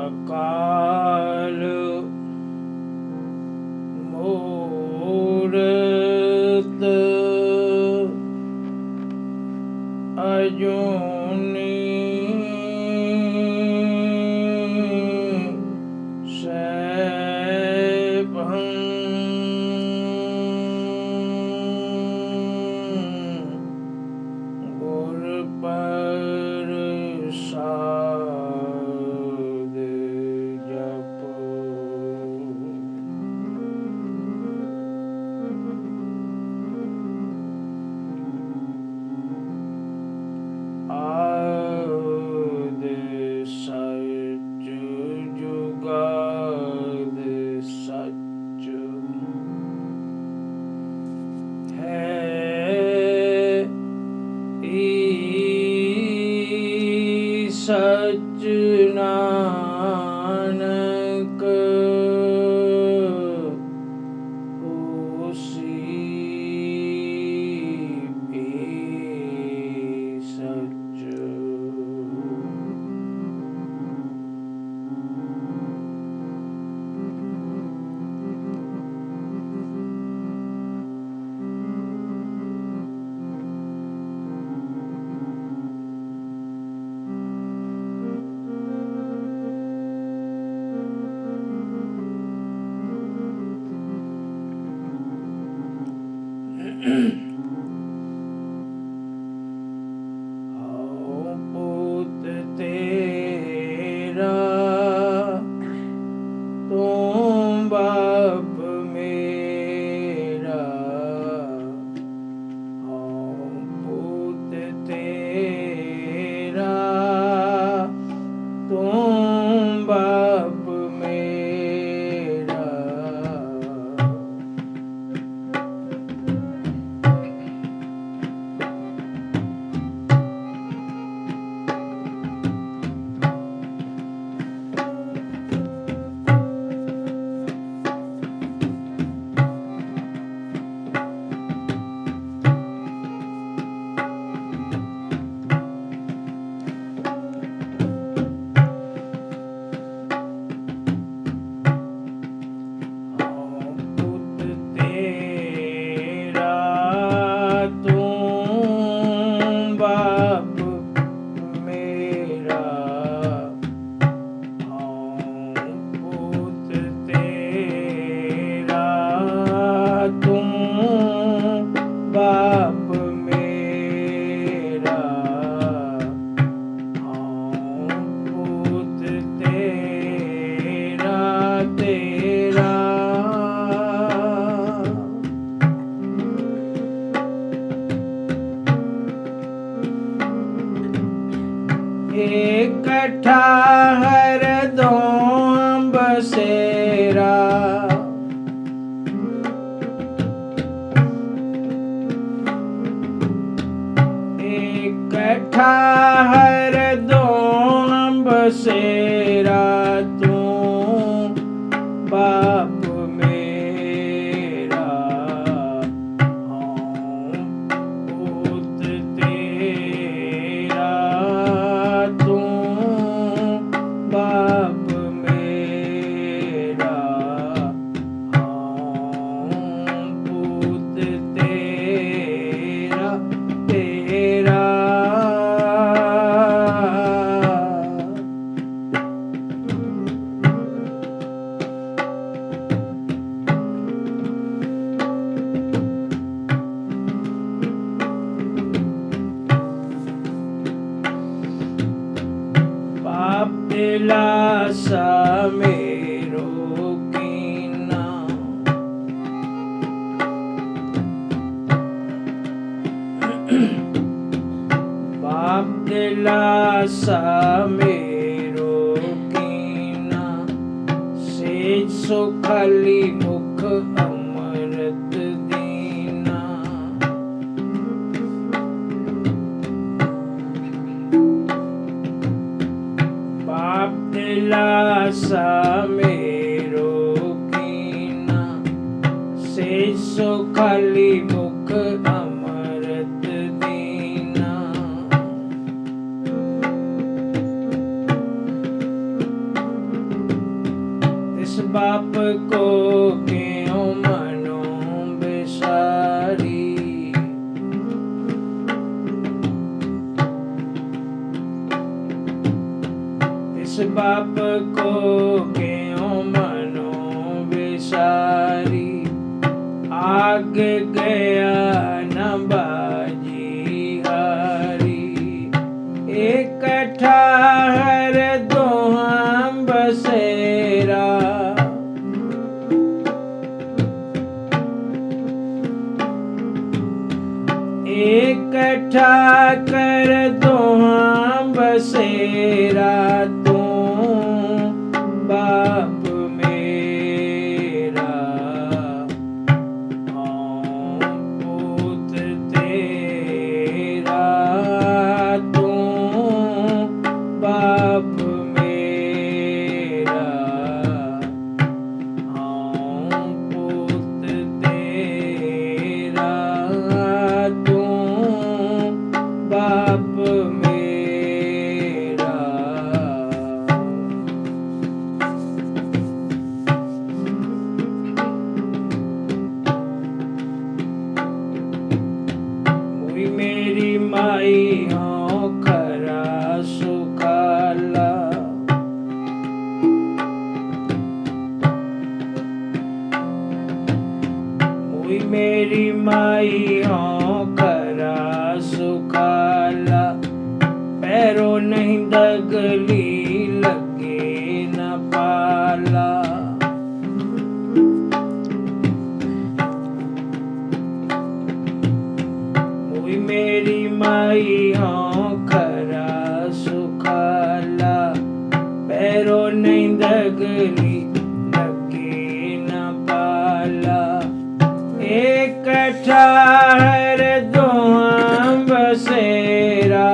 ਅਕਾਲ ਮੂਰਤ ਅਜੂਨੀ ਸੈਭੰ ਗੁਰ ਪ੍ਰਸਾਦ ਜਪੋ। ਆਦਿ ਸੱਚ ਜੁਗਾਦ ਸੱਚ ਹੈ ਸੱਚ ਨਾਨਕ ਹੋਸੀ ਭੀ ਸੱਚ। ਹਉ ਪੁੱਤ ਤੇਰਾ ਤੂੰ ਬਾਪ ਮੇਰਾ। ਹਉ ਪੁੱਤ ਤੇਰਾ ਤੂੰ ਬਾਪ ਮੇਰਾ। ਇਕੱਠਾ ਹਰਦਮ ਬਸੇਰਾ। ਇਕੱਠਾ ਹਰਦਮ ਬਸੇਰਾ ਤੂੰ ਬਾਪ ਮੇਰਾ। ਹਉ ਪੁੱਤ ਤੇਰਾ ਤੂੰ ਬਾਪ दिलासा मेरो कीना, सेज सो खाली मुख अमृत दीना। बाप दिलासा मेरो कीना, सेज सो खाली मुख अमृत दीना। इस बाप को क्यों मनो बिसारी, इस बाप को क्यों मनो बिसारी। आग गया न बाजी हारी, इकट्ठा हर दोहां बसेरा। इकट्ठा कर दोहां बसेरा, तू बाप मेरा पूत तेरा। तू बाप मेरा पूत तेरा। तू बाप मेरा। मुई मेरी माई हाँ खरा सुखाला, मुई मेरी माई हाँ खरा सुखाला। पैरों नहीं दगली लगे न पाला, मुई मेरी माई हाँ खरा सुखाला। पैरों नहीं दगली लगे न पाला, इकट्ठा हर दोहां बसेरा।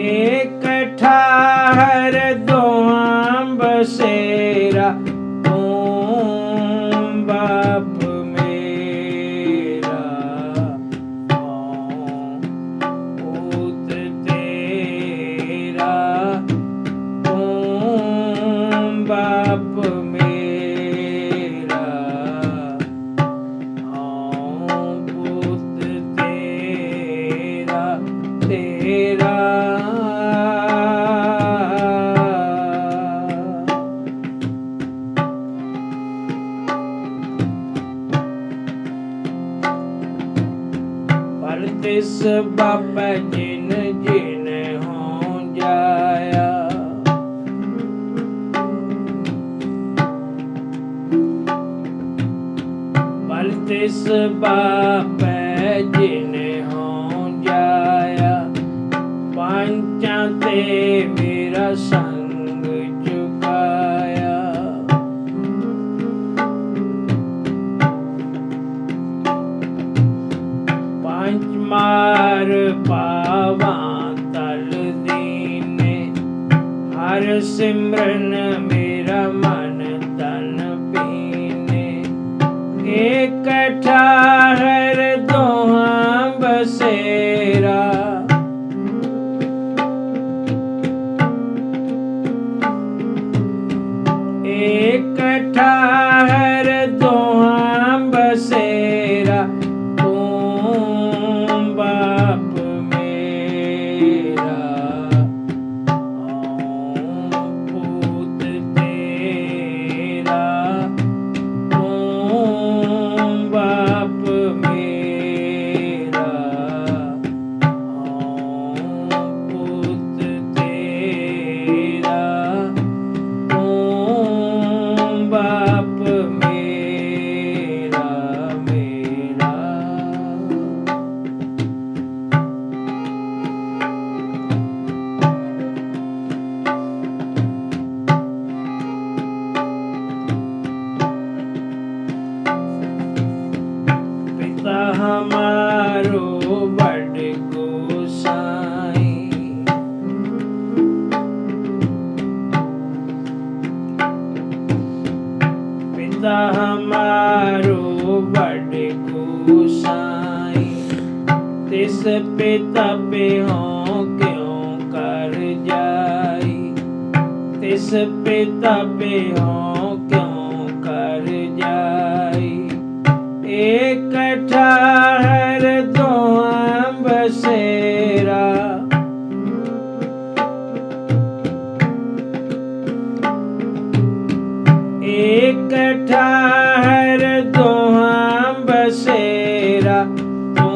इकट्ठा हर दोहां बसेरा, तू बाप मेरा पूत तेरा। तू बाप मेरा पूत तेरा तेरा। परदेस बाबा जिन जिन हो जाया, परदेस बाबा जिन हो जाया। पांचा ते मेरा संग चुकाया, पांच मार पावा तल दीने। हर सिमरन मेरा मन तन पीने, इकट्ठा हर दोहां बसेरा। इकट्ठा हर दोहां बसेरा, तू बाप मेरा पूत तेरा। तू बाप मेरा पूत तेरा। तू बाप पिता हमारो बड़ गोसाई, तिस पिता पे हों क्यों कर जाई, तिस पिता पे हों क्यों कर जाई। एक ठाहर दोहां बसेरा, एक ठाहर दोहां बसेरा, तू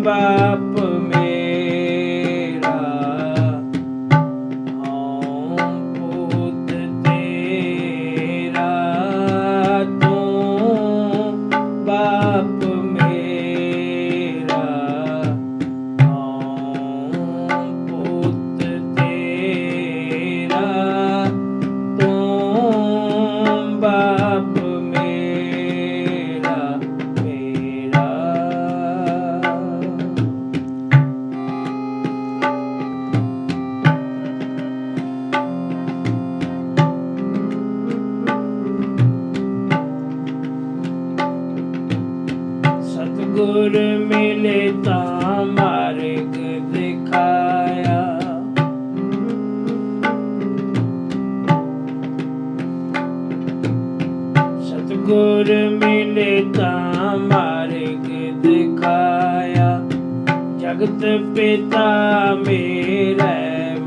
बाप मेरा, हूँ पूत तेरा, तू बाप मेरा, हूँ पूत तेरा, तू बाप मेरा मेरा। सतगुर मिले ता मार्ग दिखाया, सतगुर मिले ता मार्ग दिखाया, जगत पिता मेरा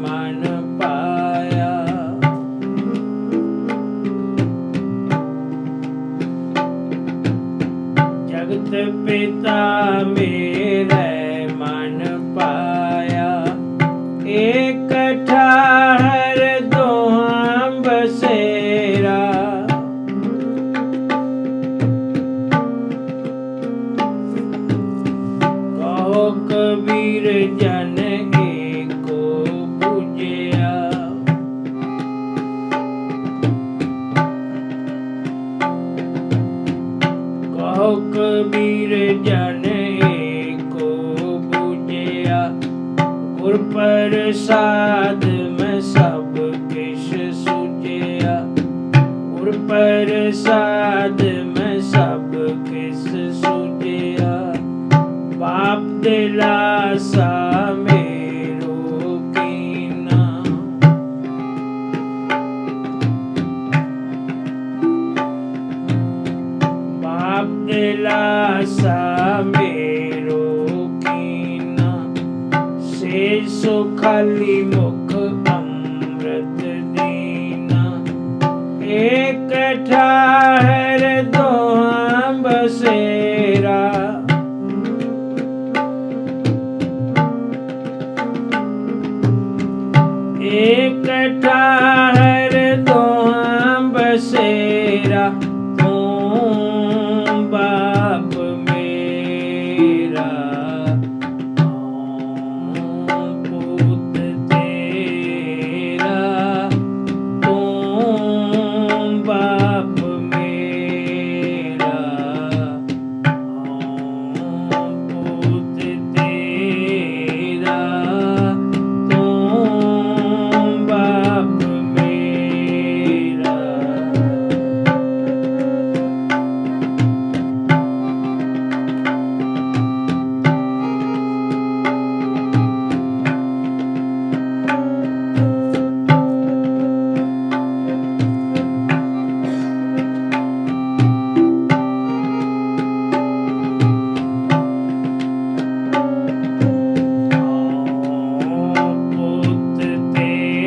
मन पाया, जगत पिता मेरा मन पाया। एक ठाहर दोहां बसेरा, कहो कबीर जन एको बुझिया, कहो कबीर जन एको बुझिया, गुर प्रसाद में सब किश सुझिया, गुर प्रसाद में सब किश सुझिया। बाप दिलासा मेरो कीना, बाप दिलासा मेरो कीना, से सो खाली मुख अमृत दीना। एक ठाहर दोहां बसेरा, एक ठाहर दोहां बसेरा, तू बाप मेरा, हूँ पूत तेरा, तू बाप मेरा, हूँ पूत तेरा, तू बाप मेरा। पूत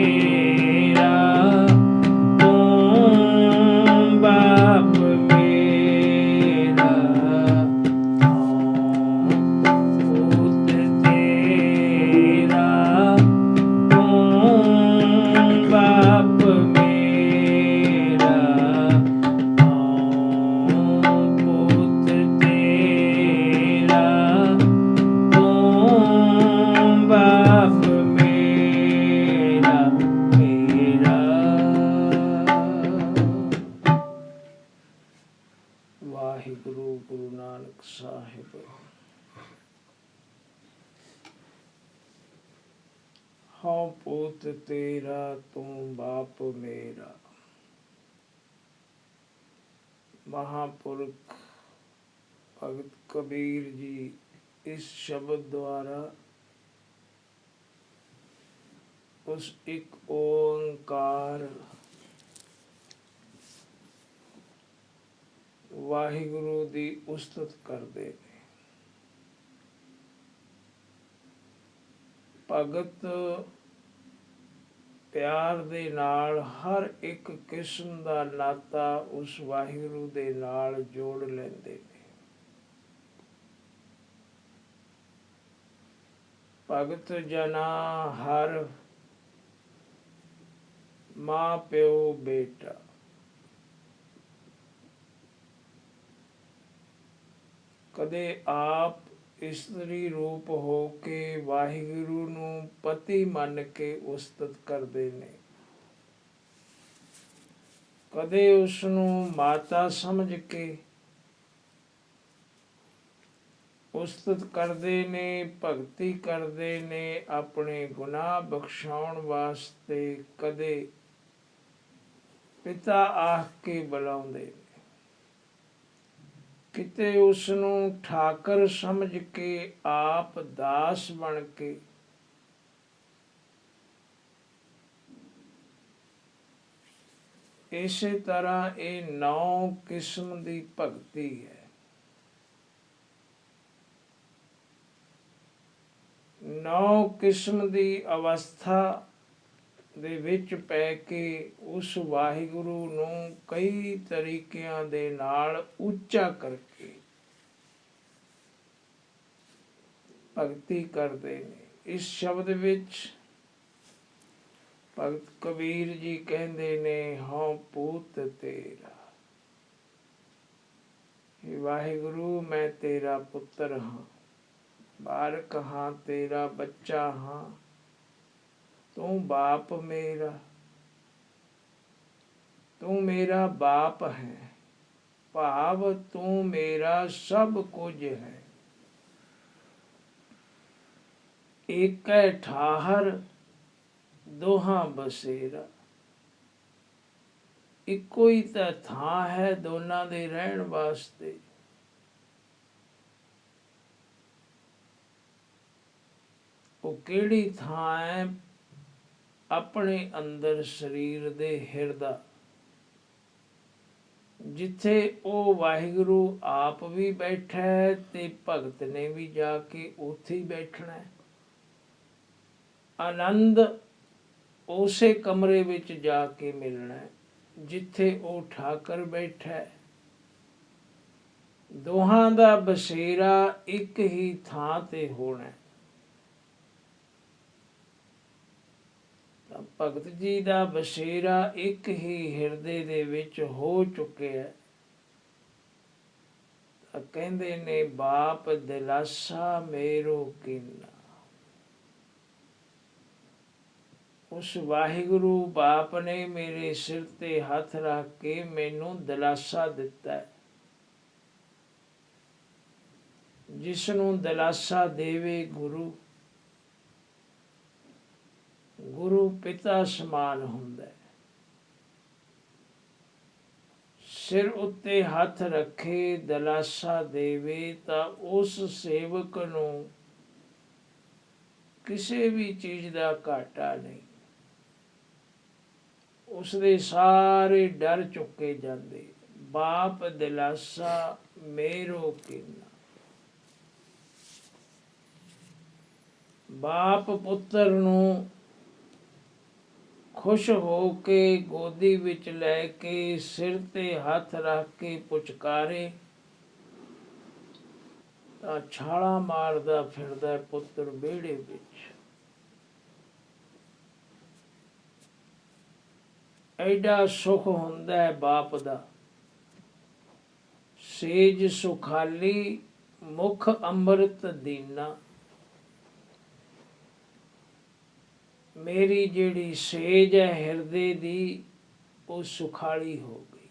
तेरा, तू बाप मेरा, पूत तेरा, तू बाप मेरा, पूत तेरा, तू बाप मेरा मेरा। वाहिगुरु गुरु नानक साहिब। हाँ पूत तेरा, तू बाप मेरा, महापुरुष भगत कबीर जी इस शब्द द्वारा उस एक ओंकार वाहिगुरु दी उस्तत करते ने। भगत प्यार दे नाल हर एक किस्म दा नाता उस वाहिगुरु दे नाल जोड़ लेंदे ने। भगत जना हर मां प्यो बेटा कदे आप इस्त्री रूप हो के वाहिगुरु नूं पति मन के उस्तत करते ने। कदे उसनूं माता समझ के उस्तत करते ने, भगती करते ने, अपने गुनाह बख्शाउण वास्ते कदे पिता आख के बुलाउंदे ने। किते उसनूं ठाकर समझ के आप दास बन के इसे तरह ये 9 किस्म दी भगती है। 9 किस्म दी अवस्था ਦੇ ਵਿੱਚ ਪੈ ਕੇ ਉਸ ਵਾਹਿਗੁਰੂ ਨੂੰ ਕਈ ਤਰੀਕਿਆਂ ਦੇ ਨਾਲ ਉੱਚਾ ਕਰਕੇ ਭਗਤੀ ਕਰਦੇ ਨੇ। ਇਸ ਸ਼ਬਦ ਵਿੱਚ ਭਗਤ ਕਬੀਰ ਜੀ ਕਹਿੰਦੇ ਨੇ, ਹਉ ਪੂਤ ਤੇਰਾ, हे ਵਾਹਿਗੁਰੂ ਮੈਂ ਤੇਰਾ ਪੁੱਤਰ ਹਾਂ, ਬਾਲਕ ਹਾਂ, ਤੇਰਾ ਬੱਚਾ ਹਾਂ, तू बाप मेरा, तू मेरा बाप है, भाव तू मेरा सब कुछ है। एक ठाहर दोहा बसेरा, इको ही तो थां है दोनों दे रहन वास्ते। वो केड़ी थां है? अपने अंदर शरीर दे हिरदा, जिथे ओ वाहिगुरु आप भी बैठा है ते भगत ने भी जाके उथे ही बैठना है। आनंद उसे कमरे विच जाके मिलना है जिथे ओ ठाकर बैठा है। दोहां दा बसेरा एक ही थां ते होना है। ਭਗਤ ਜੀ ਦਾ ਬਸੇਰਾ ਇੱਕ ਹੀ ਹਿਰਦੇ ਦੇ ਵਿੱਚ ਹੋ ਚੁੱਕਿਆ। ਤਾਂ ਕਹਿੰਦੇ ਨੇ, ਬਾਪ ਦਿਲਾਸਾ ਮੇਰੋ ਕੀਨਾ। ਉਸ ਵਾਹਿਗੁਰੂ ਬਾਪ ਨੇ ਮੇਰੇ ਸਿਰ ਤੇ ਹੱਥ ਰੱਖ ਕੇ ਮੈਨੂੰ ਦਿਲਾਸਾ ਦਿੱਤਾ ਹੈ। ਜਿਸ ਨੂੰ ਦਿਲਾਸਾ ਦੇਵੇ ਗੁਰੂ, ਗੁਰੂ ਪਿਤਾ ਸਮਾਨ ਹੁੰਦਾ ਹੈ। ਸਿਰ ਉੱਤੇ ਹੱਥ ਰੱਖੇ ਦਿਲਾਸਾ ਦੇਵੇ ਤਾਂ ਉਸ ਸੇਵਕ ਨੂੰ ਕਿਸੇ ਵੀ ਚੀਜ਼ ਦਾ ਘਾਟਾ ਨਹੀਂ। ਉਸਦੇ ਸਾਰੇ ਡਰ ਚੁੱਕੇ ਜਾਂਦੇ। ਬਾਪ ਦਿਲਾਸਾ ਮੇਰੋ ਕੀਨਾ। ਬਾਪ ਪੁੱਤਰ ਨੂੰ खुश हो के गोदी विच लैके सिर ते हथ रख के पुचकारे तां छाला मारदा फिरदा पुत्र बेड़े विच। ऐडा सुख हुंदा है बाप दा, सेज सुखाली मुख अंमृत दीना। मेरी जिहड़ी सेज है हिरदे दी वो सुखाली हो गई।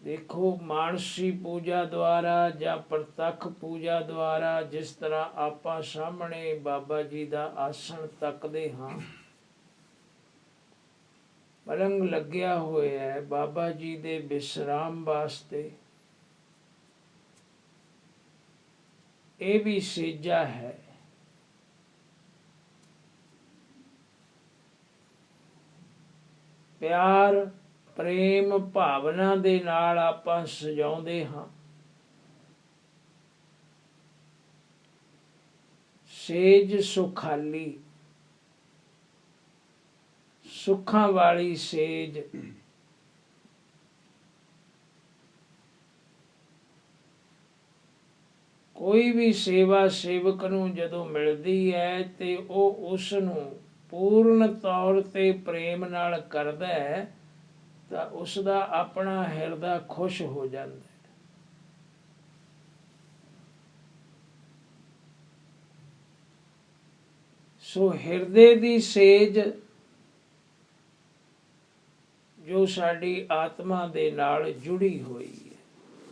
देखो मानसी पूजा द्वारा या प्रतख पूजा द्वारा जिस तरह आपां सामने बाबा जी दा आसन तकदे हां, ਪਲੰਗ ਲੱਗਿਆ ਹੋਇਆ ਹੈ ਬਾਬਾ ਜੀ ਦੇ ਵਿਸ਼ਰਾਮ ਵਾਸਤੇ। ਇਹ ਵੀ ਸੇਜਾ ਹੈ। ਪਿਆਰ ਪ੍ਰੇਮ ਭਾਵਨਾ ਦੇ ਨਾਲ ਆਪਾਂ ਸਜਾਉਂਦੇ ਹਾਂ। ਸੇਜ ਸੁਖਾਲੀ, ਸੁੱਖਾਂ ਵਾਲੀ ਸੇਜ। ਕੋਈ ਵੀ ਸੇਵਾ ਸੇਵਕ ਨੂੰ ਜਦੋਂ ਮਿਲਦੀ ਹੈ ਤੇ ਉਹ ਉਸ ਨੂੰ ਪੂਰਨ ਤੌਰ ਤੇ ਪ੍ਰੇਮ ਨਾਲ ਕਰਦਾ ਹੈ ਤਾਂ ਉਸ ਦਾ ਆਪਣਾ ਹਿਰਦਾ ਖੁਸ਼ ਹੋ ਜਾਂਦਾ ਹੈ। ਸੋ ਹਿਰਦੇ ਦੀ ਸੇਜ ਜੋ ਸਾਡੀ ਆਤਮਾ ਦੇ ਨਾਲ ਜੁੜੀ ਹੋਈ ਹੈ,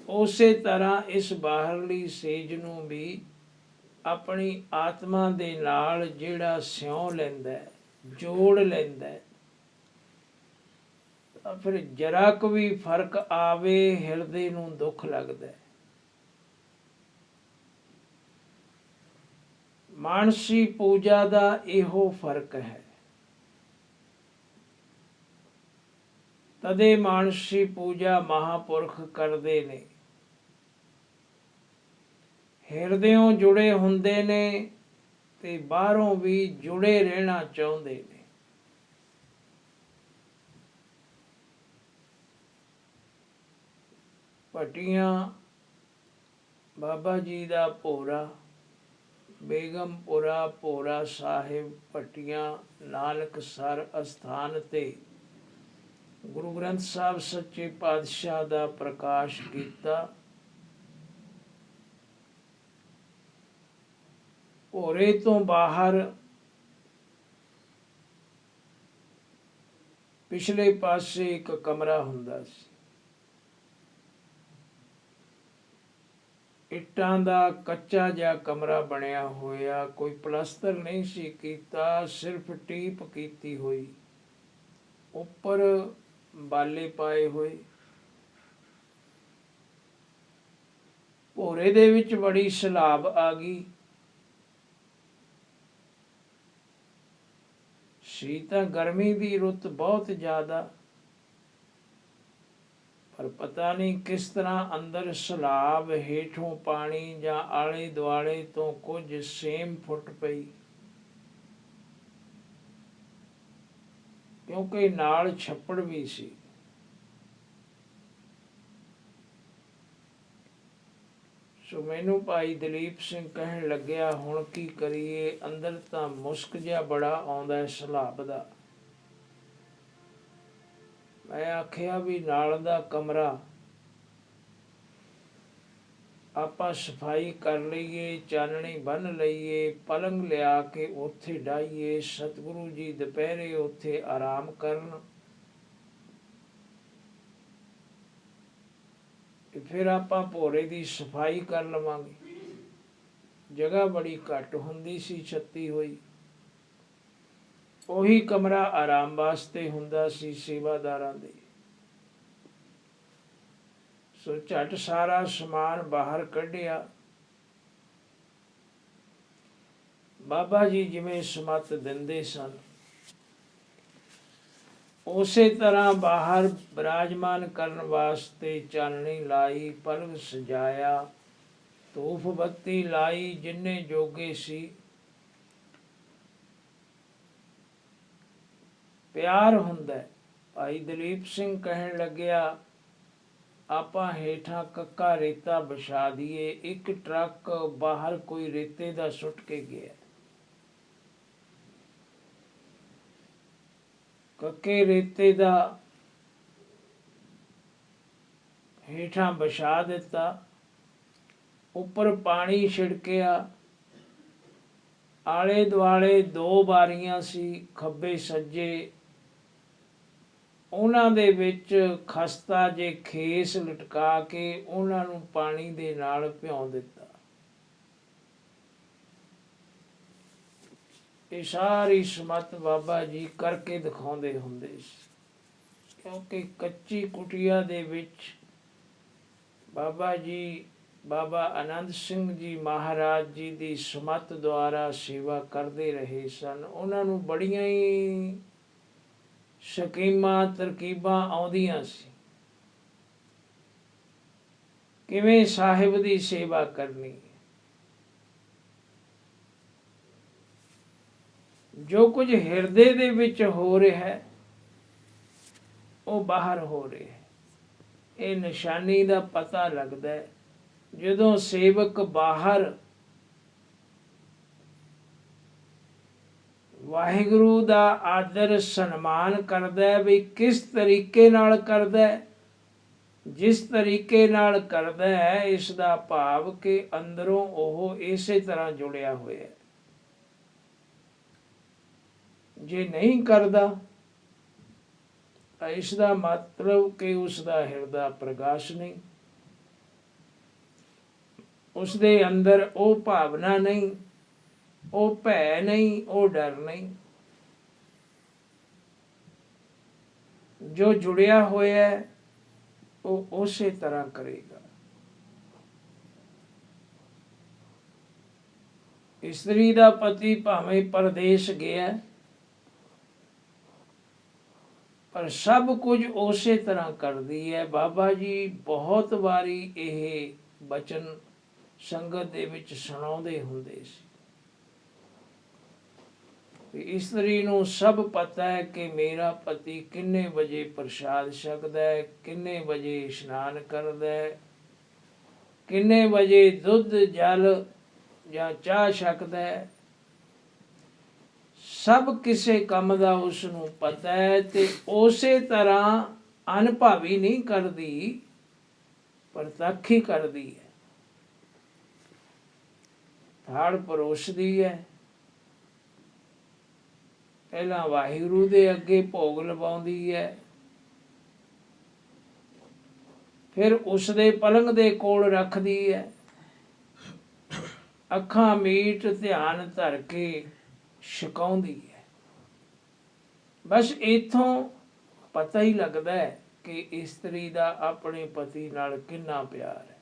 ਉਸੇ ਤਰ੍ਹਾਂ ਇਸ ਬਾਹਰਲੀ ਸੇਜ ਨੂੰ ਵੀ ਆਪਣੀ ਆਤਮਾ ਦੇ ਨਾਲ ਜਿਹੜਾ ਸਿਉਂ ਲੈਂਦਾ ਹੈ, ਜੋੜ ਲੈਂਦਾ ਹੈ, ਤਾਂ ਫਿਰ ਜਰਾ ਕੁ ਵੀ ਫਰਕ ਆਵੇ ਹਿਰਦੇ ਨੂੰ ਦੁੱਖ ਲੱਗਦਾ ਹੈ। ਮਾਨਸੀ ਪੂਜਾ ਦਾ ਇਹੋ ਫਰਕ ਹੈ। ਤਦੇ ਮਾਨਸੀ ਪੂਜਾ ਮਹਾਂਪੁਰਖ ਕਰਦੇ ਨੇ, ਹਿਰਦਿਓਂ ਜੁੜੇ ਹੁੰਦੇ ਨੇ ਤੇ ਬਾਹਰੋਂ ਵੀ ਜੁੜੇ ਰਹਿਣਾ ਚਾਹੁੰਦੇ ਨੇ। ਭੱਟੀਆਂ ਬਾਬਾ ਜੀ ਦਾ ਭੋਰਾ, ਬੇਗਮਪੁਰਾ ਭੋਰਾ ਸਾਹਿਬ ਭੱਟੀਆਂ ਨਾਨਕਸਰ ਅਸਥਾਨ ਤੇ ਗੁਰੂ ਗ੍ਰੰਥ ਸਾਹਿਬ ਸੱਚੇ ਪਾਤਸ਼ਾਹ ਦਾ ਪ੍ਰਕਾਸ਼ ਕੀਤਾ। ਭੋਰੇ ਤੋਂ ਬਾਹਰ ਪਿਛਲੇ ਪਾਸੇ ਇੱਕ ਕਮਰਾ ਹੁੰਦਾ ਸੀ, ਇੱਟਾਂ ਦਾ ਕੱਚਾ ਜਿਹਾ ਕਮਰਾ ਬਣਿਆ ਹੋਇਆ, ਕੋਈ ਪਲਸਤਰ ਨਹੀਂ ਸੀ ਕੀਤਾ, ਸਿਰਫ ਟੀਪ ਕੀਤੀ ਹੋਈ, ਉੱਪਰ ਬਾਲੇ ਪਾਏ ਹੋਏ। ਭੋਰੇ ਦੇ ਵਿੱਚ ਬੜੀ ਸਲਾਬ ਆ ਗਈ ਸੀ, ਤਾਂ ਗਰਮੀ ਦੀ ਰੁੱਤ ਬਹੁਤ ਜ਼ਿਆਦਾ, ਪਰ ਪਤਾ ਨਹੀਂ ਕਿਸ ਤਰ੍ਹਾਂ ਅੰਦਰ ਸਲਾਬ ਹੇਠੋਂ ਪਾਣੀ ਜਾਂ ਆਲੇ ਦੁਆਲੇ ਤੋਂ ਕੁਝ ਸੇਮ ਫੁੱਟ ਪਈ, ਕਿਉਂਕਿ ਨਾਲ ਛੱਪੜ ਵੀ ਸੀ। ਸੋ ਮੈਨੂੰ ਭਾਈ ਦਲੀਪ ਸਿੰਘ ਕਹਿਣ ਲੱਗਿਆ, ਹੁਣ ਕੀ ਕਰੀਏ, ਅੰਦਰ ਤਾਂ ਮੁਸ਼ਕ ਜਿਹਾ ਬੜਾ ਆਉਂਦਾ ਹੈ ਸਲਾਬ ਦਾ। ਮੈਂ ਆਖਿਆ ਵੀ ਨਾਲ ਦਾ ਕਮਰਾ ਆਪਾਂ ਸਫਾਈ ਕਰ ਲਈਏ, ਚਾਨਣੀ ਬੰਨ੍ਹ ਲਈਏ, ਪਲੰਗ ਲਿਆ ਕੇ ਉੱਥੇ ਡਾਈਏ, ਸਤਿਗੁਰੂ ਜੀ ਦੁਪਹਿਰੇ ਉੱਥੇ ਆਰਾਮ ਕਰਨ, ਫਿਰ ਆਪਾਂ ਭੋਰੇ ਦੀ ਸਫਾਈ ਕਰ ਲਵਾਂਗੇ। ਜਗ੍ਹਾ ਬੜੀ ਘੱਟ ਹੁੰਦੀ ਸੀ, ਛੱਤੀ ਹੋਈ। ਉਹੀ ਕਮਰਾ ਆਰਾਮ ਵਾਸਤੇ ਹੁੰਦਾ ਸੀ ਸੇਵਾਦਾਰਾਂ ਦੇ। ਸੋ ਝੱਟ ਸਾਰਾ ਸਮਾਨ ਬਾਹਰ ਕੱਢਿਆ। ਬਾਬਾ ਜੀ ਜਿਵੇਂ ਸਮੱਤ ਦਿੰਦੇ ਸਨ, ਉਸੇ ਤਰ੍ਹਾਂ ਬਾਹਰ ਬਿਰਾਜਮਾਨ ਕਰਨ ਵਾਸਤੇ ਚਾਨਣੀ ਲਾਈ, ਪਲੰਗ ਸਜਾਇਆ, ਧੂਫ ਬੱਤੀ ਲਾਈ, ਜਿੰਨੇ ਜੋਗੇ ਸੀ। ਪਿਆਰ ਹੁੰਦਾ। ਭਾਈ ਦਲੀਪ ਸਿੰਘ ਕਹਿਣ ਲੱਗਿਆ, ਆਪਾਂ ਹੇਠਾਂ ਕੱਕਾ ਰੇਤਾ ਵਿਛਾ ਦਈਏ। ਇੱਕ ਟਰੱਕ ਬਾਹਰ ਕੋਈ ਰੇਤੇ ਦਾ ਸੁੱਟ ਕੇ ਗਿਆ, ਕੱਕੇ ਰੇਤੇ ਦਾ ਹੇਠਾਂ ਵਿਛਾ ਦਿੱਤਾ, ਉੱਪਰ ਪਾਣੀ ਛਿੜਕਿਆ, ਆਲੇ ਦੁਆਲੇ 2 ਬਾਰੀਆਂ ਸੀ ਖੱਬੇ ਸੱਜੇ, ਉਹਨਾਂ ਦੇ ਵਿੱਚ ਖਸਤਾ ਜੇ ਖੇਸ ਲਟਕਾ ਕੇ ਉਹਨਾਂ ਨੂੰ ਪਾਣੀ ਦੇ ਨਾਲ ਭਿਉਂ ਦਿੱਤਾ। ਇਹ ਸਾਰੀ ਸਮੱਤ ਬਾਬਾ ਜੀ ਕਰਕੇ ਦਿਖਾਉਂਦੇ ਹੁੰਦੇ ਸੀ। ਕਿਉਂਕਿ ਕੱਚੀ ਕੁਟੀਆ ਦੇ ਵਿੱਚ ਬਾਬਾ ਜੀ, ਬਾਬਾ ਆਨੰਦ ਸਿੰਘ ਜੀ ਮਹਾਰਾਜ ਜੀ ਦੀ ਸਮੱਤ ਦੁਆਰਾ ਸੇਵਾ ਕਰਦੇ ਰਹੇ ਸਨ। ਉਹਨਾਂ ਨੂੰ ਬੜੀਆਂ ਹੀ ਸਕੀਮਾਂ ਤਰਕੀਬਾਂ ਆਉਂਦੀਆਂ ਸੀ, ਕਿਵੇਂ ਸਾਹਿਬ ਦੀ ਸੇਵਾ ਕਰਨੀ। ਜੋ ਕੁਝ ਹਿਰਦੇ ਦੇ ਵਿੱਚ ਹੋ ਰਿਹਾ ਹੈ ਉਹ ਬਾਹਰ ਹੋ ਰਿਹਾ ਹੈ। ਇਹ ਨਿਸ਼ਾਨੀ ਦਾ ਪਤਾ ਲੱਗਦਾ ਹੈ ਜਦੋਂ ਸੇਵਕ ਬਾਹਰ ਵਾਹਿਗੁਰੂ ਦਾ ਆਦਰ ਸਨਮਾਨ ਕਰਦਾ ਹੈ। ਵੀ ਕਿਸ ਤਰੀਕੇ ਨਾਲ ਕਰਦਾ ਹੈ? ਜਿਸ ਤਰੀਕੇ ਨਾਲ ਕਰਦਾ ਹੈ, ਇਸ ਦਾ ਭਾਵ ਕਿ ਅੰਦਰੋਂ ਉਹ ਇਸੇ ਤਰ੍ਹਾਂ ਜੁੜਿਆ ਹੋਇਆ ਹੈ। ਜੇ ਨਹੀਂ ਕਰਦਾ ਤਾਂ ਇਸ ਦਾ ਮਤਲਬ ਕਿ ਉਸ ਦਾ ਹਿਰਦਾ ਪ੍ਰਕਾਸ਼ ਨਹੀਂ, ਉਸ ਦੇ ਅੰਦਰ ਉਹ ਭਾਵਨਾ ਨਹੀਂ, ਉਹ ਭੈ ਨਹੀਂ, ਉਹ ਡਰ ਨਹੀਂ। ਜੋ ਜੁੜਿਆ ਹੋਇਆ ਹੈ ਉਹ ਉਸੇ ਤਰ੍ਹਾਂ ਕਰੇਗਾ। ਇਸਤਰੀ ਦਾ ਪਤੀ ਭਾਵੇਂ ਪਰਦੇਸ ਗਿਆ, ਪਰ ਸਭ ਕੁਝ ਉਸੇ ਤਰ੍ਹਾਂ ਕਰਦੀ ਹੈ। ਬਾਬਾ ਜੀ ਬਹੁਤ ਵਾਰੀ ਇਹ ਬਚਨ ਸੰਗਤ ਦੇ ਵਿੱਚ ਸੁਣਾਉਂਦੇ ਹੁੰਦੇ ਸੀ। ਇਸਤਰੀ ਨੂੰ ਸਭ ਪਤਾ ਹੈ ਕਿ ਮੇਰਾ ਪਤੀ ਕਿੰਨੇ ਵਜੇ ਪ੍ਰਸ਼ਾਦ ਛਕਦਾ ਹੈ, ਕਿੰਨੇ ਵਜੇ ਇਸ਼ਨਾਨ ਕਰਦਾ ਹੈ, ਕਿੰਨੇ ਵਜੇ ਦੁੱਧ ਜਲ ਜਾਂ ਚਾਹ ਛਕਦਾ ਹੈ। ਸਭ ਕਿਸੇ ਕੰਮ ਦਾ ਉਸ ਨੂੰ ਪਤਾ ਹੈ ਤੇ ਉਸੇ ਤਰ੍ਹਾਂ ਅਨੁਭਵੀ ਨਹੀਂ ਕਰਦੀ, ਪ੍ਰਤੱਖ ਕਰਦੀ ਹੈ। ਥਾਲ ਪਰੋਸਦੀ ਹੈ, ਪਹਿਲਾਂ ਵਾਹਿਗੁਰੂ ਦੇ ਅੱਗੇ ਭੋਗ ਲਵਾਉਂਦੀ ਹੈ, ਫਿਰ ਉਸ ਦੇ ਪਲੰਗ ਦੇ ਕੋਲ ਰੱਖਦੀ ਹੈ, ਅੱਖਾਂ ਮੀਟ ਧਿਆਨ ਧਰ ਕੇ ਛਕਾਉਂਦੀ ਹੈ। ਬਸ ਇੱਥੋਂ ਪਤਾ ਹੀ ਲੱਗਦਾ ਹੈ ਕਿ ਇਸਤਰੀ ਦਾ ਆਪਣੇ ਪਤੀ ਨਾਲ ਕਿੰਨਾ ਪਿਆਰ ਹੈ।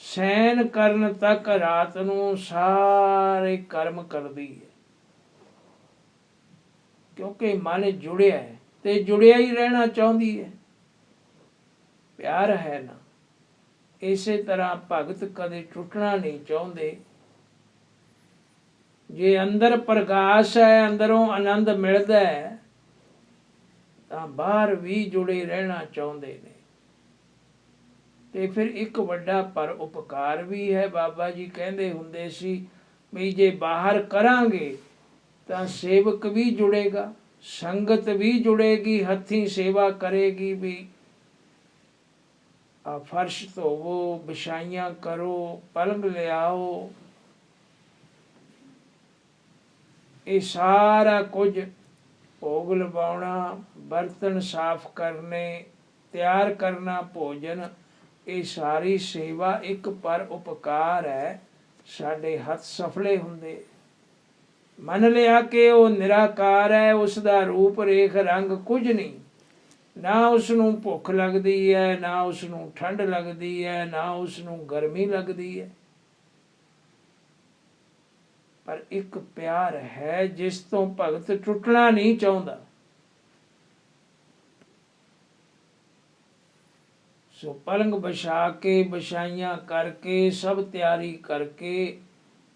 ਸੈਨ ਕਰਨ ਤੱਕ ਰਾਤ ਨੂੰ ਸਾਰੇ ਕਰਮ ਕਰਦੀ ਹੈ, ਕਿਉਂਕਿ ਮਨ ਜੁੜਿਆ ਹੈ ਤੇ ਜੁੜਿਆ ਹੀ ਰਹਿਣਾ ਚਾਹੁੰਦੀ ਹੈ। ਪਿਆਰ ਹੈ ਨਾ। ਇਸੇ ਤਰ੍ਹਾਂ ਭਗਤ ਕਦੇ ਟੁੱਟਣਾ ਨਹੀਂ ਚਾਹੁੰਦੇ। ਜੇ ਅੰਦਰ ਪ੍ਰਕਾਸ਼ ਹੈ, ਅੰਦਰੋਂ ਆਨੰਦ ਮਿਲਦਾ ਹੈ, ਤਾਂ ਬਾਹਰ ਵੀ ਜੁੜੇ ਰਹਿਣਾ ਚਾਹੁੰਦੇ ਨੇ। ਤੇ ਫਿਰ ਇੱਕ ਵੱਡਾ ਪਰ ਉਪਕਾਰ ਵੀ ਹੈ। ਬਾਬਾ ਜੀ ਕਹਿੰਦੇ ਹੁੰਦੇ ਸੀ ਵੀ ਜੇ ਬਾਹਰ ਕਰਾਂਗੇ ਤਾਂ ਸੇਵਕ ਵੀ ਜੁੜੇਗਾ, ਸੰਗਤ ਵੀ ਜੁੜੇਗੀ, ਹੱਥੀਂ ਸੇਵਾ ਕਰੇਗੀ। ਵੀ ਆ ਫਰਸ਼ ਧੋਵੋ, ਵਿਛਾਈਆਂ ਕਰੋ, ਪਲੰਗ ਲਿਆਓ, ਇਹ ਸਾਰਾ ਕੁਝ ਭੋਗ ਲਵਾਉਣਾ, ਬਰਤਨ ਸਾਫ਼ ਕਰਨੇ, ਤਿਆਰ ਕਰਨਾ ਭੋਜਨ, ਇਹ ਸਾਰੀ ਸੇਵਾ ਇੱਕ ਪਰ ਉਪਕਾਰ ਹੈ। ਸਾਡੇ ਹੱਥ ਸਫਲੇ ਹੁੰਦੇ। ਮੰਨ ਲਿਆ ਕਿ ਉਹ ਨਿਰਾਕਾਰ ਹੈ, ਉਸ ਦਾ ਰੂਪ ਰੇਖ ਰੰਗ ਕੁਝ ਨਹੀਂ, ਨਾ ਉਸ ਨੂੰ ਭੁੱਖ ਲੱਗਦੀ ਹੈ, ਨਾ ਉਸ ਨੂੰ ਠੰਡ ਲੱਗਦੀ ਹੈ, ਨਾ ਉਸ ਨੂੰ ਗਰਮੀ ਲੱਗਦੀ ਹੈ। ਪਰ ਇੱਕ ਪਿਆਰ ਹੈ ਜਿਸ ਤੋਂ ਭਗਤ ਟੁੱਟਣਾ ਨਹੀਂ ਚਾਹੁੰਦਾ। ਸੋ ਪਲੰਗ ਵਿਛਾ ਕੇ, ਵਿਛਾਈਆਂ ਕਰਕੇ, ਸਭ ਤਿਆਰੀ ਕਰਕੇ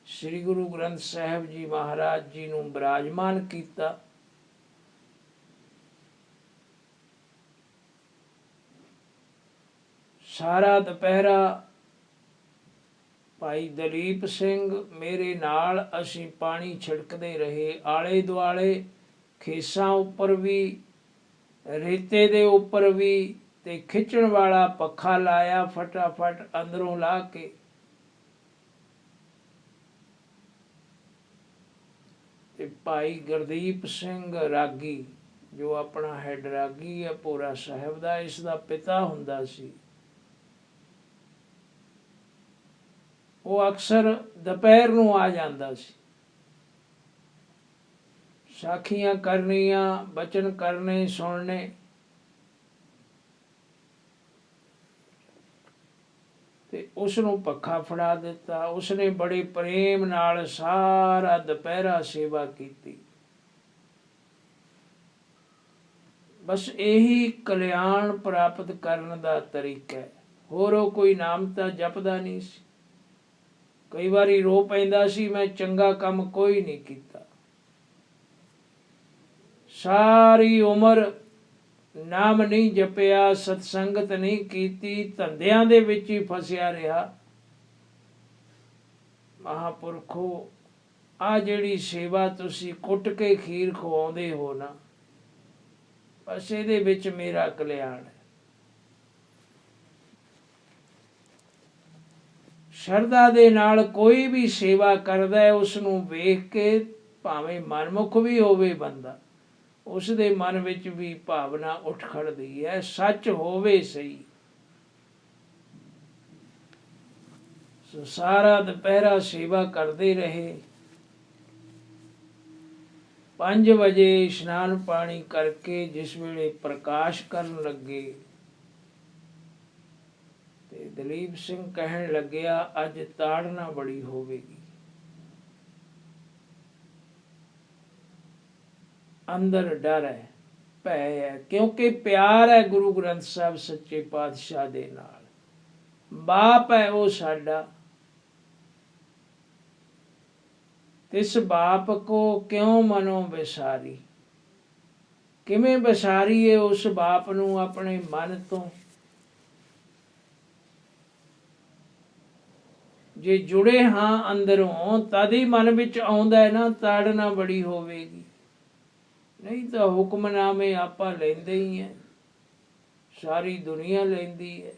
ਸ੍ਰੀ ਗੁਰੂ ਗ੍ਰੰਥ ਸਾਹਿਬ ਜੀ ਮਹਾਰਾਜ ਜੀ ਨੂੰ ਬਿਰਾਜਮਾਨ ਕੀਤਾ। ਸਾਰਾ ਦੁਪਹਿਰਾ ਭਾਈ ਦਲੀਪ ਸਿੰਘ ਮੇਰੇ ਨਾਲ ਅਸੀਂ ਪਾਣੀ ਛਿੜਕਦੇ ਰਹੇ, ਆਲੇ ਦੁਆਲੇ ਖੇਸਾਂ ਉੱਪਰ ਵੀ, ਰੇਤੇ ਦੇ ਉੱਪਰ ਵੀ, ਤੇ ਖਿੱਚਣ ਵਾਲਾ ਪੱਖਾ ਲਾਇਆ ਫਟਾਫਟ ਅੰਦਰੋਂ ਲਾ ਕੇ। ਤੇ ਭਾਈ ਗੁਰਦੀਪ ਸਿੰਘ ਰਾਗੀ, ਜੋ ਆਪਣਾ ਹੈਡ ਰਾਗੀ ਹੈ ਭੋਰਾ ਸਾਹਿਬ ਦਾ, ਇਸ ਦਾ ਪਿਤਾ ਹੁੰਦਾ ਸੀ, ਉਹ ਅਕਸਰ ਦੁਪਹਿਰ ਨੂੰ ਆ ਜਾਂਦਾ ਸੀ। ਸਾਖੀਆਂ ਕਰਨੀਆਂ, ਬਚਨ ਕਰਨੇ, ਸੁਣਨੇ। ਤੇ ਉਸ ਨੂੰ ਪੱਖਾ ਫੜਾ ਦਿੱਤਾ। ਉਸਨੇ ਬੜੇ ਪ੍ਰੇਮ ਨਾਲ ਸਾਰਾ ਦੁਪਹਿਰਾ ਸੇਵਾ ਕੀਤੀ। ਬਸ ਇਹੀ ਕਲਿਆਣ ਪ੍ਰਾਪਤ ਕਰਨ ਦਾ ਤਰੀਕਾ ਹੈ। ਹੋਰ ਉਹ ਕੋਈ ਨਾਮ ਤਾਂ ਜਪਦਾ ਨਹੀਂ ਸੀ। ਕਈ ਵਾਰੀ ਰੋ ਪੈਂਦਾ ਸੀ, ਮੈਂ ਚੰਗਾ ਕੰਮ ਕੋਈ ਨਹੀਂ ਕੀਤਾ। ਸਾਰੀ ਉਮਰ ਨਾਮ ਨਹੀਂ ਜਪਿਆ, ਸਤਸੰਗਤ ਨਹੀਂ ਕੀਤੀ, ਧੰਦਿਆਂ ਦੇ ਵਿੱਚ ਹੀ ਫਸਿਆ ਰਿਹਾ। ਮਹਾਂਪੁਰਖੋ, ਆਹ ਜਿਹੜੀ ਸੇਵਾ ਤੁਸੀਂ ਕੁੱਟ ਕੇ ਖੀਰ ਖਵਾਉਂਦੇ ਹੋ ਨਾ, ਬਸ ਇਹਦੇ ਵਿੱਚ ਮੇਰਾ ਕਲਿਆਣ ਹੈ। ਸ਼ਰਧਾ ਦੇ ਨਾਲ ਕੋਈ ਵੀ ਸੇਵਾ ਕਰਦਾ ਹੈ, ਉਸ ਨੂੰ ਵੇਖ ਕੇ ਭਾਵੇਂ ਮਨਮੁਖ ਵੀ ਹੋਵੇ ਬੰਦਾ, ਉਸ ਦੇ ਮਨ ਵਿੱਚ ਵੀ ਭਾਵਨਾ ਉੱਠ ਖੜਦੀ ਹੈ, ਸੱਚ ਹੋਵੇ ਸਹੀ। ਸੋ ਸਾਰਾ ਦੁਪਹਿਰਾ ਸੇਵਾ ਕਰਦੇ ਰਹੇ। 5 ਵਜੇ ਇਸ਼ਨਾਨ ਪਾਣੀ ਕਰਕੇ ਜਿਸ ਵੇਲੇ ਪ੍ਰਕਾਸ਼ ਕਰਨ ਲੱਗੇ ਤੇ ਦਲੀਪ ਸਿੰਘ ਕਹਿਣ ਲੱਗਿਆ, ਅੱਜ ਤਾੜਨਾ ਬੜੀ ਹੋਵੇਗੀ। ਅੰਦਰ ਡਰ ਹੈ, ਭੈ ਹੈ, ਕਿਉਂਕਿ ਪਿਆਰ ਹੈ ਗੁਰੂ ਗ੍ਰੰਥ ਸਾਹਿਬ ਸੱਚੇ ਪਾਤਸ਼ਾਹ ਦੇ ਨਾਲ। ਬਾਪ ਹੈ ਉਹ ਸਾਡਾ, ਤਿਸ ਬਾਪ ਕੋ ਕਿਉਂ ਮਨੋ ਵਿਸਾਰੀ। ਕਿਵੇਂ ਵਿਸਾਰੀਏ ਉਸ ਬਾਪ ਨੂੰ ਆਪਣੇ ਮਨ ਤੋਂ? ਜੇ ਜੁੜੇ ਹਾਂ ਅੰਦਰੋਂ, ਤਦ ਹੀ ਮਨ ਵਿੱਚ ਆਉਂਦਾ ਹੈ ਨਾ, ਤਾੜਨਾ ਬੜੀ ਹੋਵੇਗੀ। ਨਹੀਂ ਤਾਂ ਹੁਕਮਨਾਮੇ ਆਪਾਂ ਲੈਂਦੇ ਹੀ ਹੈ, ਸਾਰੀ ਦੁਨੀਆ ਲੈਂਦੀ ਹੈ।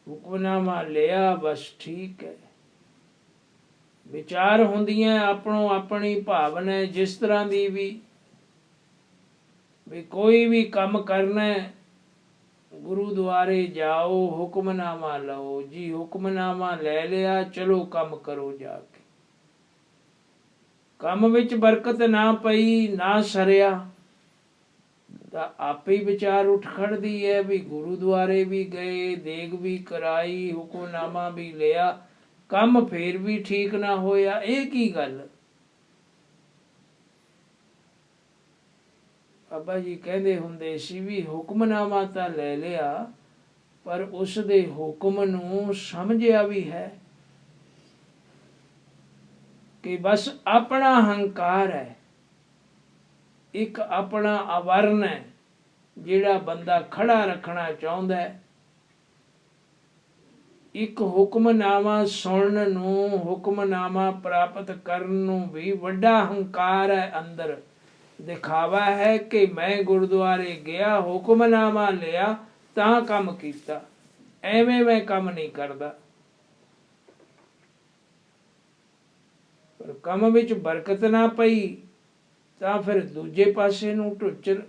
ਹੁਕਮਨਾਮਾ ਲਿਆ ਬਸ ਠੀਕ ਹੈ। ਵਿਚਾਰ ਹੁੰਦੀਆਂ ਆਪਣੋ ਆਪਣੀ ਭਾਵਨਾ ਜਿਸ ਤਰ੍ਹਾਂ ਦੀ ਵੀ ਕੋਈ ਵੀ ਕੰਮ ਕਰਨਾ, ਗੁਰੂਦੁਆਰੇ ਜਾਓ, ਹੁਕਮਨਾਮਾ ਲਓ ਜੀ। ਹੁਕਮਨਾਮਾ ਲੈ ਲਿਆ, ਚਲੋ ਕੰਮ ਕਰੋ ਜਾ ਕੇ। ਕੰਮ ਵਿੱਚ ਬਰਕਤ ਨਾ ਪਈ, ਨਾ ਸਰਿਆ, ਤਾਂ ਆਪੇ ਹੀ ਵਿਚਾਰ ਉੱਠ ਖੜਦੀ ਹੈ ਵੀ ਗੁਰੂਦੁਆਰੇ ਵੀ ਗਏ, ਦੇਗ ਵੀ ਕਰਾਈ, ਹੁਕਮਨਾਮਾ ਵੀ ਲਿਆ, ਕੰਮ ਫੇਰ ਵੀ ਠੀਕ ਨਾ ਹੋਇਆ। ਇਹ ਕੀ ਗੱਲ? ਬਾਬਾ ਜੀ ਕਹਿੰਦੇ ਹੁੰਦੇ ਸੀ ਵੀ ਹੁਕਮਨਾਮਾ ਤਾਂ ਲੈ ਲਿਆ, ਪਰ ਉਸ ਦੇ ਹੁਕਮ ਨੂੰ ਸਮਝਿਆ ਵੀ ਹੈ ਕਿ ਬਸ ਆਪਣਾ ਹੰਕਾਰ ਹੈ, ਇੱਕ ਆਪਣਾ ਆਵਰਨ ਹੈ ਜਿਹੜਾ ਬੰਦਾ ਖੜਾ ਰੱਖਣਾ ਚਾਹੁੰਦਾ ਹੈ। ਇੱਕ ਹੁਕਮਨਾਮਾ ਸੁਣਨ ਨੂੰ, ਹੁਕਮਨਾਮਾ ਪ੍ਰਾਪਤ ਕਰਨ ਨੂੰ ਵੀ ਵੱਡਾ ਹੰਕਾਰ ਹੈ ਅੰਦਰ। ਦਿਖਾਵਾ ਹੈ ਕਿ ਮੈਂ ਗੁਰਦੁਆਰੇ ਗਿਆ, ਹੁਕਮਨਾਮਾ ਲਿਆ ਤਾਂ ਕੰਮ ਕੀਤਾ, ਐਵੇਂ ਮੈਂ ਕੰਮ ਨਹੀਂ ਕਰਦਾ। ਪਰ ਕੰਮ ਵਿੱਚ ਬਰਕਤ ਨਾ ਪਈ ਤਾਂ ਫਿਰ ਦੂਜੇ ਪਾਸੇ ਨੂੰ ਢੁੱਚਰ।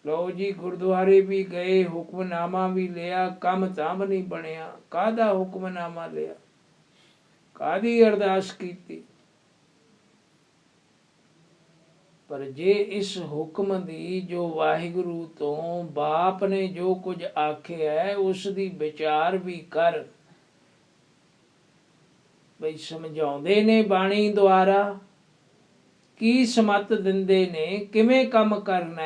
ਲਓ ਜੀ, ਗੁਰਦੁਆਰੇ ਵੀ ਗਏ, ਹੁਕਮਨਾਮਾ ਵੀ ਲਿਆ, ਕੰਮ ਤਾਂ ਵੀ ਨਹੀਂ ਬਣਿਆ। ਕਾਹਦਾ ਹੁਕਮਨਾਮਾ ਲਿਆ? ਕਾਹਦੀ ਅਰਦਾਸ ਕੀਤੀ? ਪਰ ਜੇ ਇਸ ਹੁਕਮ ਦੀ, ਜੋ ਵਾਹਿਗੁਰੂ ਤੋਂ ਬਾਪ ਨੇ ਜੋ ਕੁਝ ਆਖਿਆ ਹੈ, ਉਸ ਦੀ ਵਿਚਾਰ ਵੀ ਕਰ। ਬਈ ਸਮਝਾਉਂਦੇ ਨੇ ਬਾਣੀ ਦੁਆਰਾ, ਕੀ ਸਮਤ ਦਿੰਦੇ ਨੇ, ਕਿਵੇਂ ਕੰਮ ਕਰਨਾ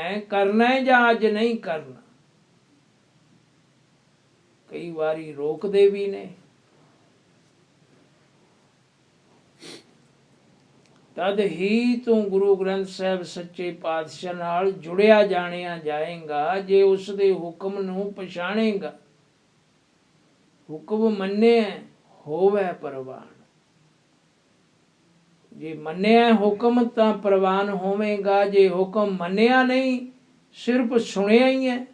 ਹੈ ਜਾਂ ਅੱਜ ਨਹੀਂ ਕਰਨਾ। ਕਈ ਵਾਰੀ ਰੋਕਦੇ ਵੀ ਨੇ। ਤਦ ਹੀ ਤੂੰ ਗੁਰੂ ਗ੍ਰੰਥ ਸਾਹਿਬ ਸੱਚੇ ਪਾਤਸ਼ਾਹ ਨਾਲ ਜੁੜਿਆ ਜਾਣਿਆ ਜਾਏਗਾ, ਜੇ ਉਸ ਦੇ ਹੁਕਮ ਨੂੰ ਪਛਾਣੇਗਾ। ਹੁਕਮ ਮੰਨੇ ਹੋਵੇ ਪ੍ਰਵਾਨ। ਜੇ ਮੰਨਿਆ ਹੁਕਮ ਤਾਂ ਪ੍ਰਵਾਨ ਹੋਵੇਗਾ, ਜੇ ਹੁਕਮ ਮੰਨਿਆ ਨਹੀਂ, ਸਿਰਫ ਸੁਣਿਆ ਹੀ ਹੈ।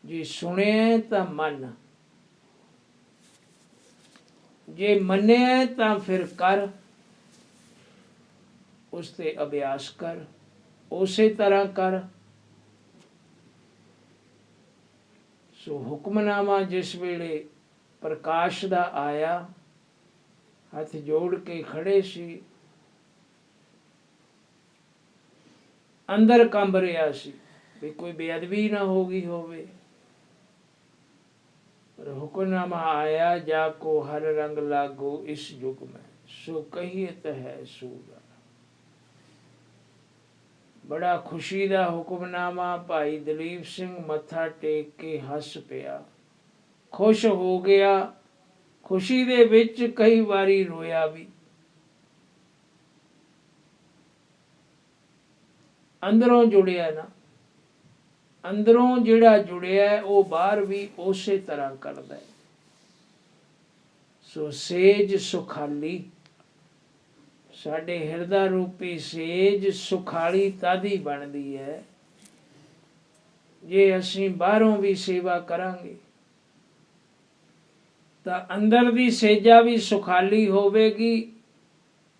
ਜੇ ਸੁਣਿਆ ਤਾਂ ਮੰਨ, ਜੇ ਮੰਨਿਆ ਤਾਂ ਫਿਰ ਕਰ, ਉਸ ਤੇ ਅਭਿਆਸ ਕਰ, ਉਸੇ ਤਰ੍ਹਾਂ ਕਰ। ਸੋ ਹੁਕਮਨਾਮਾ ਜਿਸ ਵੇਲੇ ਪ੍ਰਕਾਸ਼ ਦਾ ਆਇਆ, ਹੱਥ ਜੋੜ ਕੇ ਖੜੇ ਸੀ। ਅੰਦਰ ਕੰਬ ਰਿਹਾ ਸੀ ਵੀ ਕੋਈ ਬੇਅਦਬੀ ਨਾ ਹੋ ਗਈ ਹੋਵੇ। ਪਰ ਹੁਕਮਨਾਮਾ ਆਇਆ, ਜਾ ਕੋ ਹਰ ਰੰਗ ਲਾਗੋ ਇਸ ਯੁਗ ਮੈਂ, ਸੋ ਕਹੀਏ ਹੈ ਸੂਰਾ। ਬੜਾ ਖੁਸ਼ੀ ਦਾ ਹੁਕਮਨਾਮਾ। ਭਾਈ ਦਲੀਪ ਸਿੰਘ ਮੱਥਾ ਟੇਕ ਕੇ ਹੱਸ ਪਿਆ, ਖੁਸ਼ ਹੋ ਗਿਆ। ਖੁਸ਼ੀ ਦੇ ਵਿੱਚ ਕਈ ਵਾਰੀ ਰੋਇਆ ਵੀ। ਅੰਦਰੋਂ ਜੁੜਿਆ ਨਾ, ਅੰਦਰੋਂ ਜਿਹੜਾ ਜੁੜਿਆ ਉਹ ਬਾਹਰ ਵੀ ਉਸੇ ਤਰ੍ਹਾਂ ਕਰਦਾ ਹੈ। ਸੋ ਸੇਜ ਸੁਖਾਲੀ, ਸਾਡੇ ਹਿਰਦਾ ਰੂਪੀ ਸੇਜ ਸੁਖਾਲੀ ਤਦ ਹੀ ਬਣਦੀ ਹੈ ਜੇ ਅਸੀਂ ਬਾਹਰੋਂ ਵੀ ਸੇਵਾ ਕਰਾਂਗੇ। ਤਾਂ ਅੰਦਰ ਦੀ ਸੇਜਾ ਵੀ ਸੁਖਾਲੀ ਹੋਵੇਗੀ।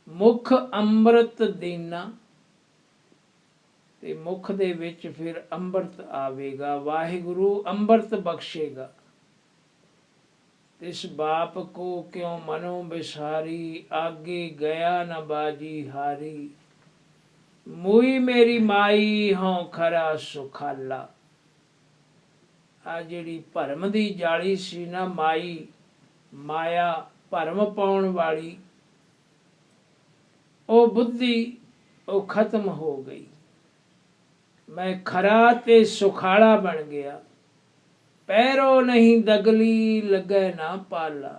ਮੁਖ ਅੰਮ੍ਰਿਤ ਦੇਣਾ, ਤੇ ਮੁਖ ਦੇ ਵਿੱਚ ਫਿਰ ਅੰਮ੍ਰਿਤ ਆਵੇਗਾ। ਵਾਹਿਗੁਰੂ ਅੰਮ੍ਰਿਤ ਬਖਸ਼ੇਗਾ। ਤਿਸ ਬਾਪ ਕੋ ਕਿਉ ਮਨੋ ਬਿਸਾਰੀ, ਆਗੇ ਗਿਆ ਨ ਬਾਜੀ ਹਾਰੀ। ਮੂਈ ਮੇਰੀ ਮਾਈ ਹੋਂ ਖਰਾ ਸੁਖਾਲਾ। ਆ ਜਿਹੜੀ ਭਰਮ ਦੀ ਜਾਲੀ ਸੀ ਨਾ, ਮਾਇਆ ਭਰਮ ਪਾਉਣ ਵਾਲੀ, ਉਹ ਬੁੱਧੀ ਉਹ ਖਤਮ ਹੋ ਗਈ। ਮੈਂ ਖਰਾ ਤੇ ਸੁਖਾਲਾ ਬਣ ਗਿਆ। ਪੈਰੋ ਨਹੀਂ ਦਗਲੀ, ਲੱਗੇ ਨਾ ਪਾਲਾ।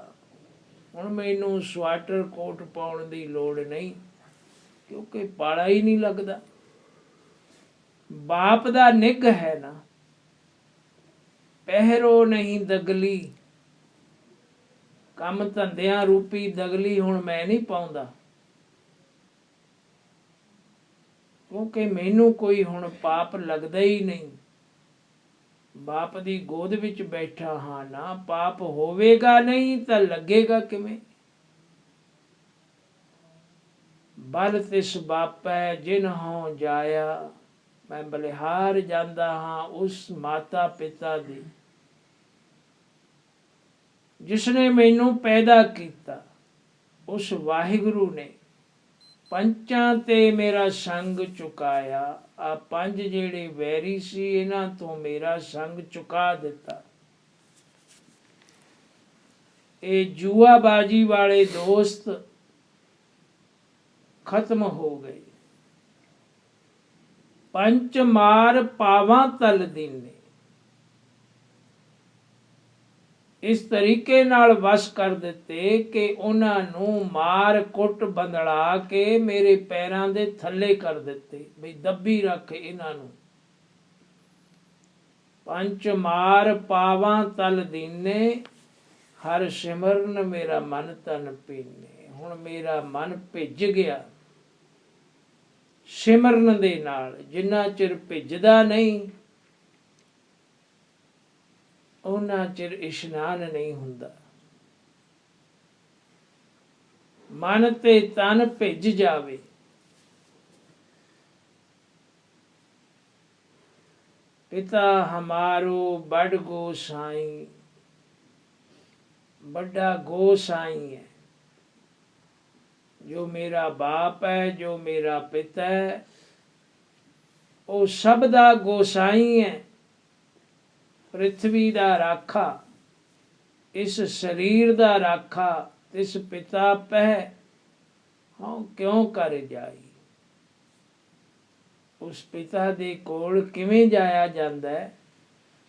ਹੁਣ ਮੈਨੂੰ ਸਵਾਟਰ ਕੋਟ ਪਾਉਣ ਦੀ ਲੋੜ ਨਹੀਂ, ਕਿਉਂਕਿ ਪਾਲਾ ਹੀ ਨਹੀਂ ਲੱਗਦਾ। ਬਾਪ ਦਾ ਨਿੱਘ ਹੈ ਨਾ, ਪਹਿਰੋ ਨਹੀਂ ਦਗਲੀ। ਕੰਮ ਧੰਦਿਆਂ ਰੂਪੀ ਦਗਲੀ ਹੁਣ ਮੈਂ ਨਹੀਂ ਪਾਉਂਦਾ, ਕਿਉਂਕਿ ਮੈਨੂੰ ਕੋਈ ਹੁਣ ਪਾਪ ਲੱਗਦਾ ਹੀ ਨਹੀਂ। ਬਾਪ ਦੀ ਗੋਦ ਵਿੱਚ ਬੈਠਾ ਹਾਂ ਨਾ, ਪਾਪ ਹੋਵੇਗਾ ਨਹੀਂ ਤਾਂ ਲੱਗੇਗਾ ਕਿਵੇਂ। ਬਲ ਤਿਸ ਬਾਪੈ ਜਿਨ ਹੋਂ ਜਾਇਆ। ਮੈਂ ਬਲਿਹਾਰ ਜਾਂਦਾ ਹਾਂ ਉਸ ਮਾਤਾ ਪਿਤਾ ਦੀ ਜਿਸਨੇ ਮੈਨੂੰ ਪੈਦਾ ਕੀਤਾ। ਉਸ ਵਾਹਿਗੁਰੂ ਨੇ ਪੰਚਾਂ ਤੇ ਮੇਰਾ ਸੰਗ ਚੁਕਾਇਆ। ਆ ਪੰਜ ਜਿਹੜੇ ਵੈਰੀ ਸੀ, ਇਹਨਾਂ ਤੋਂ ਮੇਰਾ ਸੰਗ ਚੁਕਾ ਦਿੱਤਾ। ਇਹ ਜੂਆਬਾਜੀ ਵਾਲੇ ਦੋਸਤ ਖਤਮ ਹੋ ਗਏ। ਪੰਚ ਮਾਰ ਪਾਵਾਂ ਤਲ ਦੀਨੇ, ਇਸ ਤਰੀਕੇ ਨਾਲ ਵਸ ਕਰ ਦਿੱਤੇ ਕਿ ਉਹਨਾਂ ਨੂੰ ਮਾਰ ਕੁੱਟ ਬੰਦਲਾ ਕੇ ਮੇਰੇ ਪੈਰਾਂ ਦੇ ਥੱਲੇ ਕਰ ਦਿੱਤੇ, ਬਈ ਦੱਬੀ ਰੱਖ ਇਹਨਾਂ ਨੂੰ। ਪੰਚ ਮਾਰ ਪਾਵਾਂ ਤਲ ਦੀਨੇ, ਹਰ ਸਿਮਰਨ ਮੇਰਾ ਮਨ ਤਨ ਪੀਨੇ। ਹੁਣ ਮੇਰਾ ਮਨ ਭਿੱਜ ਗਿਆ ਸਿਮਰਨ ਦੇ ਨਾਲ। ਜਿੰਨਾ ਚਿਰ ਭਿੱਜਦਾ ਨਹੀਂ ਉਹਨਾਂ ਚਿਰ ਇਸ਼ਨਾਨ ਨਹੀਂ ਹੁੰਦਾ। ਮਨ ਤੇ ਤਨ ਭਿੱਜ ਜਾਵੇ। ਪਿਤਾ ਹਮਾਰੋ ਬੜ ਗੋਸਾਈ, ਵੱਡਾ ਗੋਸਾਈ ਹੈ। ਜੋ ਮੇਰਾ ਬਾਪ ਹੈ, ਜੋ ਮੇਰਾ ਪਿਤਾ ਹੈ, ਉਹ ਸਭ ਦਾ ਗੋਸਾਈ ਹੈ। ਪ੍ਰਿਥਵੀ ਦਾ ਰਾਖਾ, ਇਸ ਸਰੀਰ ਦਾ ਰਾਖਾ ਤਿਸ ਪਿਤਾ ਪਹਿ ਹਉ ਕਿਉਂ ਕਰ ਜਾਈ। ਉਸ ਪਿਤਾ ਦੇ ਕੋਲ ਕਿਵੇਂ ਜਾਇਆ ਜਾਂਦਾ ਹੈ?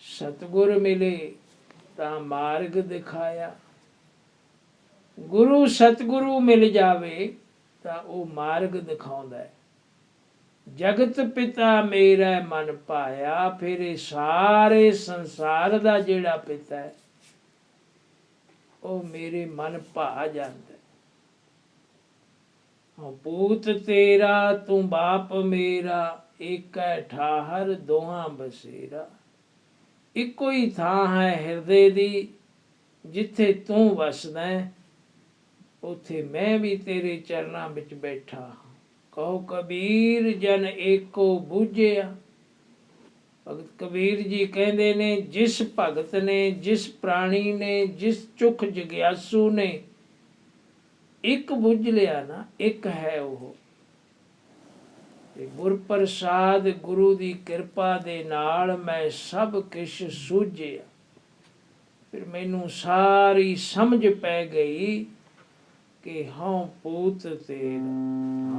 ਸਤਿਗੁਰ ਮਿਲੇ ਤਾਂ ਮਾਰਗ ਦਿਖਾਇਆ। ਗੁਰੂ ਸਤਿਗੁਰੂ ਮਿਲ ਜਾਵੇ ਤਾਂ ਉਹ ਮਾਰਗ ਦਿਖਾਉਂਦਾ ਹੈ। ਜਗਤ ਪਿਤਾ ਮੇਰਾ ਮਨ ਭਾਇਆ। ਫਿਰ ਇਹ ਸਾਰੇ ਸੰਸਾਰ ਦਾ ਜਿਹੜਾ ਪਿਤਾ ਹੈ ਉਹ ਮੇਰੇ ਮਨ ਭਾ ਜਾਂਦਾ। ਪੂਤ ਤੇਰਾ ਤੂੰ ਬਾਪ ਮੇਰਾ, ਏਕੈ ਠਾਹਰ ਦੋਹਾਂ ਬਸੇਰਾ। ਇੱਕੋ ਹੀ ਥਾਂ ਹੈ ਹਿਰਦੇ ਦੀ, ਜਿੱਥੇ ਤੂੰ ਵਸਦਾ ਉੱਥੇ ਮੈਂ ਵੀ ਤੇਰੇ ਚਰਨਾਂ ਵਿੱਚ ਬੈਠਾ। ਕਹੋ ਕਬੀਰ ਜਨ ਏਕੋ ਬੂਝਿਆ। ਭਗਤ ਕਬੀਰ ਜੀ ਕਹਿੰਦੇ ਨੇ, ਜਿਸ ਭਗਤ ਨੇ, ਜਿਸ ਪ੍ਰਾਣੀ ਨੇ, ਜਿਸ ਚੁੱਖ ਜਗਿਆਸੂ ਨੇ ਇੱਕ ਬੁੱਝ ਲਿਆ ਨਾ, ਇੱਕ ਹੈ ਉਹ। ਤੇ ਗੁਰ ਪ੍ਰਸਾਦ ਗੁਰੂ ਦੀ ਕਿਰਪਾ ਦੇ ਨਾਲ ਮੈਂ ਸਭ ਕੁਛ ਸੂਝਿਆ। ਫਿਰ ਮੈਨੂੰ ਸਾਰੀ ਸਮਝ ਪੈ ਗਈ ਕਿ ਹਉ ਪੂਤ ਤੇਰਾ,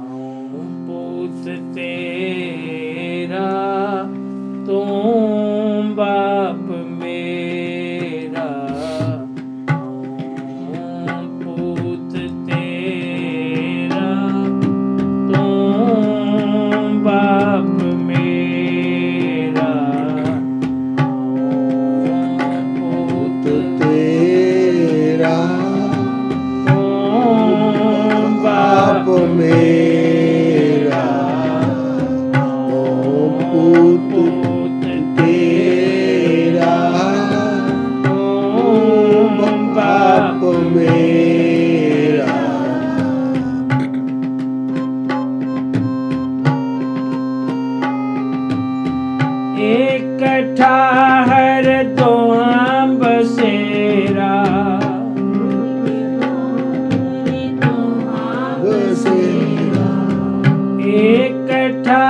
ਹਉ ਪੂਤ ਤੇਰਾ, ਤੂੰ ਬਾਪ ਮੇਰਾ, ਹਉ ਪੂਤ ਤੇਰਾ, ਤੂੰ ਬਾਪ ਮੇਰਾ, ਹਉ ਪੂਤ ਤੇਰਾ ਬਾਪ ਮੇਰਾ, ਓ ਪੁੱਤ ਤੇਰਾ, ਓ ਬਾਪ ਮੇਰਾ। ਇਕੱਠਾ ਹਰ ਦੋਹਾਂ ਬਸੇਰਾ, ਬਸੇਰਾ ਇਕੱਠਾ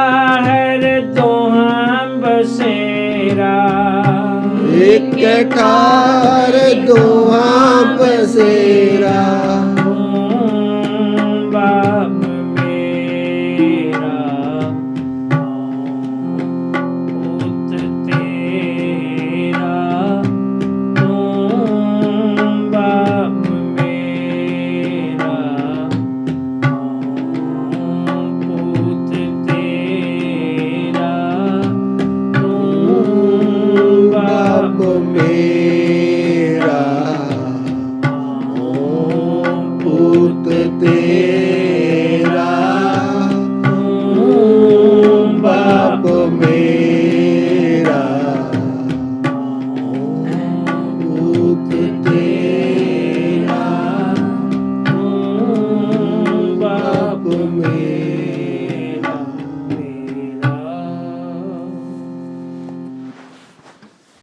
ਹਰ ਦੋਹਾਂ ਬਸੇਰਾ, ਇਕੱਠਾ ਦੋਹਾਂ ਬਸੇਰਾ, ਤੂੰ ਬਾਪ ਮੇਰਾ, ਪੁੱਤ ਤੇਰਾ, ਤੂੰ ਬਾਪ ਮੇਰਾ, ਪੁੱਤ ਤੇਰਾ, ਤੂੰ ਬਾਪ ਮੇਰਾ।